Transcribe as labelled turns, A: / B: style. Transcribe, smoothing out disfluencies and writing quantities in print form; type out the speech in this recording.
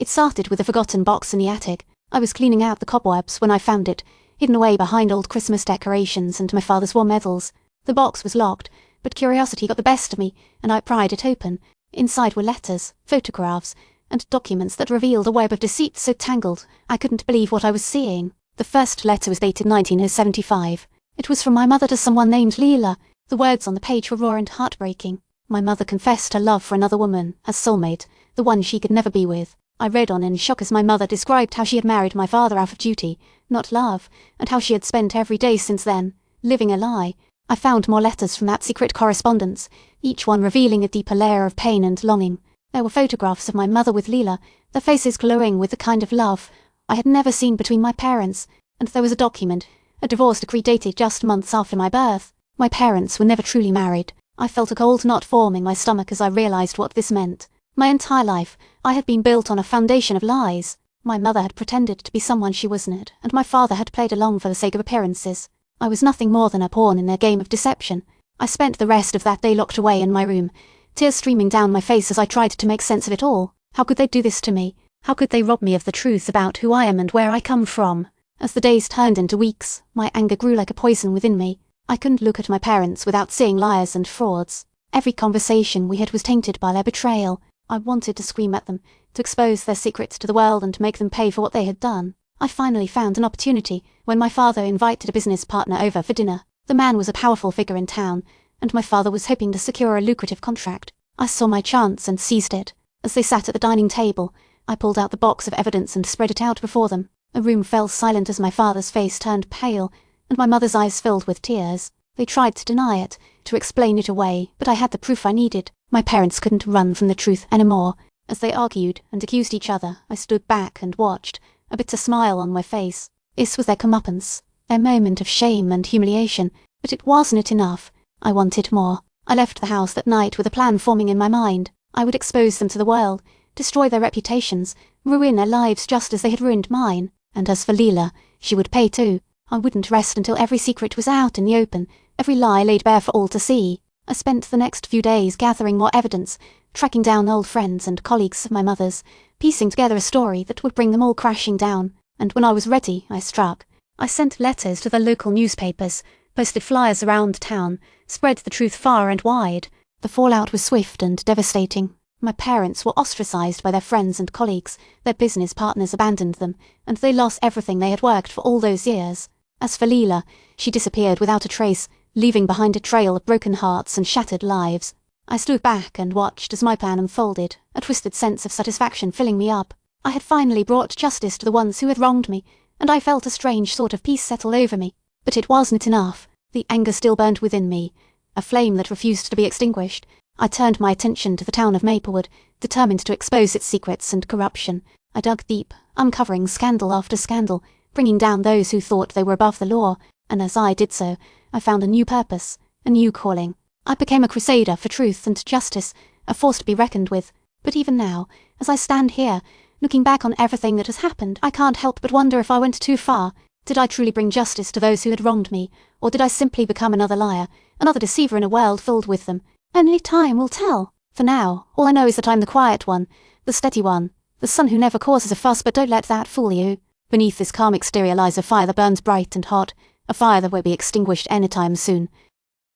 A: It started with a forgotten box in the attic. I was cleaning out the cobwebs when I found it, hidden away behind old Christmas decorations and my father's war medals. The box was locked, but curiosity got the best of me, and I pried it open. Inside were letters, photographs, and documents that revealed a web of deceit so tangled I couldn't believe what I was seeing. The first letter was dated 1975. It was from my mother to someone named Leela. The words on the page were raw and heartbreaking. My mother confessed her love for another woman, as soulmate, the one she could never be with. I read on in shock as my mother described how she had married my father out of duty, not love, and how she had spent every day since then, living a lie. I found more letters from that secret correspondence, each one revealing a deeper layer of pain and longing. There were photographs of my mother with Leela, their faces glowing with the kind of love I had never seen between my parents, and there was a document, a divorce decree dated just months after my birth. My parents were never truly married. I felt a cold knot form in my stomach as I realized what this meant. My entire life, I had been built on a foundation of lies. My mother had pretended to be someone she wasn't, and my father had played along for the sake of appearances. I was nothing more than a pawn in their game of deception. I spent the rest of that day locked away in my room, tears streaming down my face as I tried to make sense of it all. How could they do this to me? How could they rob me of the truth about who I am and where I come from? As the days turned into weeks, my anger grew like a poison within me. I couldn't look at my parents without seeing liars and frauds. Every conversation we had was tainted by their betrayal. I wanted to scream at them, to expose their secrets to the world and to make them pay for what they had done. I finally found an opportunity when my father invited a business partner over for dinner. The man was a powerful figure in town, and my father was hoping to secure a lucrative contract. I saw my chance and seized it. As they sat at the dining table, I pulled out the box of evidence and spread it out before them. The room fell silent as my father's face turned pale, and my mother's eyes filled with tears. They tried to deny it, to explain it away, but I had the proof I needed. My parents couldn't run from the truth anymore. As they argued and accused each other, I stood back and watched, a bitter smile on my face. This was their comeuppance, their moment of shame and humiliation, but it wasn't enough. I wanted more. I left the house that night with a plan forming in my mind. I would expose them to the world, destroy their reputations, ruin their lives just as they had ruined mine. And as for Leela, she would pay too. I wouldn't rest until every secret was out in the open, every lie laid bare for all to see. I spent the next few days gathering more evidence, tracking down old friends and colleagues of my mother's, piecing together a story that would bring them all crashing down, and when I was ready, I struck. I sent letters to the local newspapers, posted flyers around town, spread the truth far and wide. The fallout was swift and devastating. My parents were ostracized by their friends and colleagues, their business partners abandoned them, and they lost everything they had worked for all those years. As for Leela, she disappeared without a trace, leaving behind a trail of broken hearts and shattered lives. I stood back and watched as my plan unfolded, a twisted sense of satisfaction filling me up. I had finally brought justice to the ones who had wronged me, and I felt a strange sort of peace settle over me. But it wasn't enough. The anger still burned within me, a flame that refused to be extinguished. I turned my attention to the town of Maplewood, determined to expose its secrets and corruption. I dug deep, uncovering scandal after scandal, bringing down those who thought they were above the law, and as I did so, I found a new purpose, a new calling. I became a crusader for truth and justice, a force to be reckoned with. But even now, as I stand here, looking back on everything that has happened, I can't help but wonder if I went too far. Did I truly bring justice to those who had wronged me, or did I simply become another liar, another deceiver in a world filled with them? Only time will tell. For now, all I know is that I'm the quiet one, the steady one, the son who never causes a fuss, but don't let that fool you. Beneath this calm exterior lies a fire that burns bright and hot, a fire that won't be extinguished anytime soon.